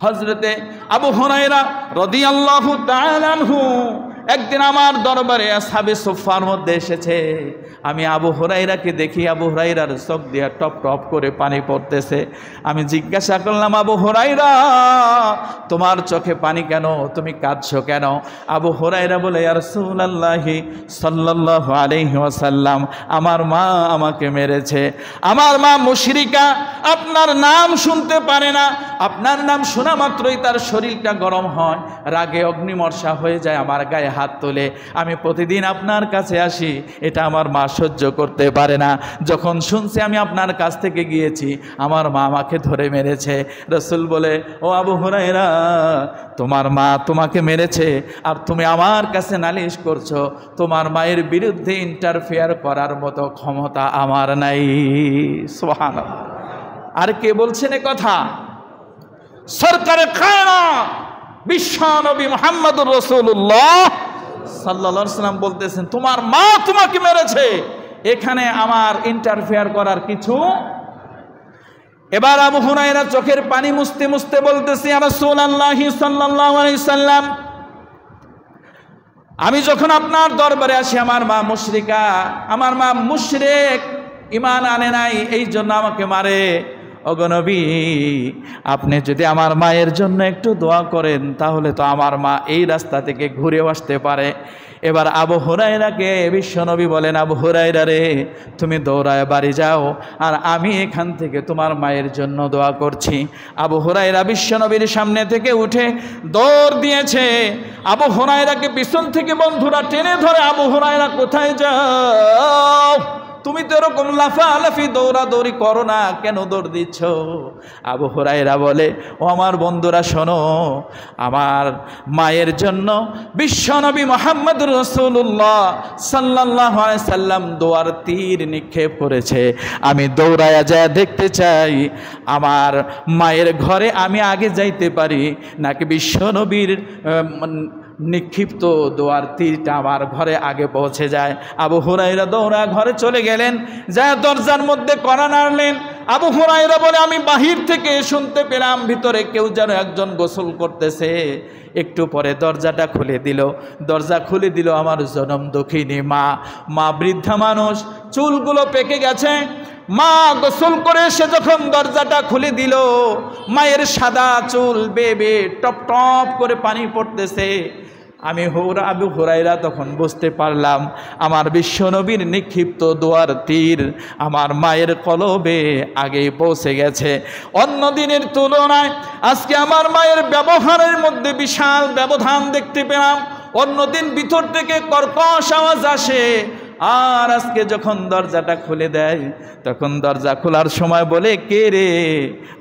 হযরতে আবু হুরায়রা রাদিয়াল্লাহু তাআলা আনহু একদিন আমার দরবারে আসহাবে সুফফার মধ্যে এসেছে। আমি আবু হুরায়রাকে দেখি, আবু হুরায়রার চোখ দিয়ে টপ টপ করে পানি পড়তেছে। আমি জিজ্ঞাসা করলাম, আবু হুরায়রা, তোমার চোখে পানি কেন? তুমি কাঁদছো কেন? আবু হুরায়রা বলে, ইয়া রাসূলুল্লাহি সাল্লাল্লাহু আলাইহি ওয়াসাল্লাম, আমার মা আমাকে মেরেছে। আমার মা মুশরিকা, আপনার নাম শুনতে পারে না। আপনার নাম শোনা মাত্রই তার শরীরটা গরম হয়, রাগে অগ্নিমর্ষা হয়ে যায়, আমার গায়ে হাত তোলে। আমি প্রতিদিন আপনার কাছে আসি, এটা আমার মা সহ্য করতে পারে না। যখন শুনছে আমি আপনার কাছ থেকে গিয়েছি, আমার মা আমাকে ধরে মেরেছে। রাসূল বলে, ও আবু হুরায়রা, তোমার মা তোমাকে মেরেছে আর তুমি আমার কাছে নালিশ করছো। তোমার মায়ের বিরুদ্ধে ইন্টারফেয়ার করার মতো ক্ষমতা আমার নাই। সুবহানাল্লাহ। আর কে বলছেন এ কথা? সরকারে কায়নাত বিশ্বনবী মুহাম্মদুর রাসূলুল্লাহ সাল্লাল্লাহু আলাইহি ওয়াসাল্লাম বলতেছেন, তোমার মা তোমাকে মেরেছে, এখানে আমার ইন্টারফেয়ার করার কিছু। এবার আবু হুরায়রা চোখের পানি মুছতে মুছতে বলতেছে, ইয়া রাসূলুল্লাহ সাল্লাল্লাহু আলাইহি ওয়াসাল্লাম, আমি যখন আপনার দরবারে আসি, আমার মা মুশরিকা, আমার মা মুশরিক, ঈমান আনে নাই, এই জন্য আমাকে মারে। ওগো নবী, আপনি যদি আমার মায়ের জন্য একটু দোয়া করেন, তাহলে তো আমার মা এই রাস্তা থেকে ঘুরেও আসতে পারে। এবার আবু হুরায়রাকে বিশ্বনবী বলেন, আবু হুরায়রা রে, তুমি দৌড়ায় বাড়ি যাও, আর আমি এখান থেকে তোমার মায়ের জন্য দোয়া করছি। আবু হুরায়রা বিশ্বনবীর সামনে থেকে উঠে দৌড় দিয়েছে। আবু হুরায়রাকে পিছন থেকে বন্ধুরা টেনে ধরে, আবু হুরায়রা কোথায় যাও? তুমি তো এরকম লাফালাফি দৌড়াদৌড়ি করো না, কেন দৌড় দিচ্ছ? আবু হুরায়রা বলে, ও আমার বন্ধুরা শোনো, আমার মায়ের জন্য বিশ্বনবী মুহাম্মদুর রাসূলুল্লাহ সাল্লাল্লাহু আলাইহি সাল্লাম দোয়ার তীর নিক্ষেপ করেছে। আমি দৌড়ায়া যায় দেখতে চাই আমার মায়ের ঘরে আমি আগে যাইতে পারি নাকি বিশ্বনবীর নিক্ষিপ্ত দোয়ার তীরটা আমার ঘরে আগে পৌঁছে যায়। আবু হুরায়রা দৌড়া ঘরে চলে গেলেন, যা দরজার মধ্যে কড়া নাড়লেন। আবু হুরায়রা বলে, আমি বাহির থেকে শুনতে পেলাম ভিতরে কেউ যেন একজন গোসল করতেছে। একটু পরে দরজাটা খুলে দিল। দরজা খুলে দিল আমার জনম দুঃখিনী মা। মা বৃদ্ধা মানুষ, চুলগুলো পেকে গেছে। মা গোসল করে সে যখন দরজাটা খুলে দিল, মায়ের সাদা চুল বেয়ে বেয়ে টপ টপ করে পানি পড়তেছে। আবু হুরায়রা তখন বুঝতে পারলাম, আমার বিশ্বনবীর নিক্ষিপ্ত দোয়ার তীর আমার মায়ের কলবে আগেই পৌঁছে গেছে। অন্য দিনের তুলনায় আজকে আমার মায়ের ব্যবহারের মধ্যে বিশাল ব্যবধান দেখতে পেলাম। অন্যদিন ভিতর থেকে কর্কশ আওয়াজ আসে, আর আজকে যখন দরজাটা খুলে দেয়, তখন দরজা খোলার সময় বলে, কে রে?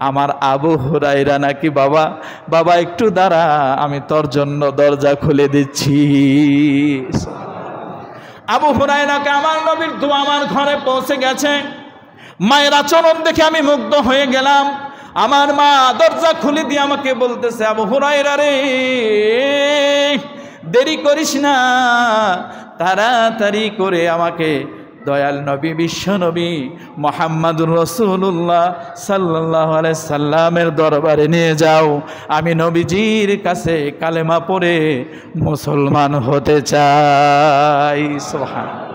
আমার আবু হুরায়রা নাকি? বাবা বাবা একটু দাঁড়া, আমি তোর জন্য দরজা খুলে দিচ্ছি। আবু হুরায়রাকে আমার নবীর দোয়া আমার ঘরে পৌঁছে গেছে। মায়ের আচরণ দেখে আমি মুগ্ধ হয়ে গেলাম। আমার মা দরজা খুলে দিয়ে আমাকে বলতেছে, আবু হুরায়রা রে, দেরি করিস না, তাড়াতাড়ি করে আমাকে দয়াল নবী বিশ্বনবী মুহাম্মদুর রাসূলুল্লাহ সাল্লাল্লাহু আলাইহি সাল্লামের দরবারে নিয়ে যাও। আমি নবীজির কাছে কালেমা পড়ে মুসলমান হতে চাই। সুবহানাল্লাহ।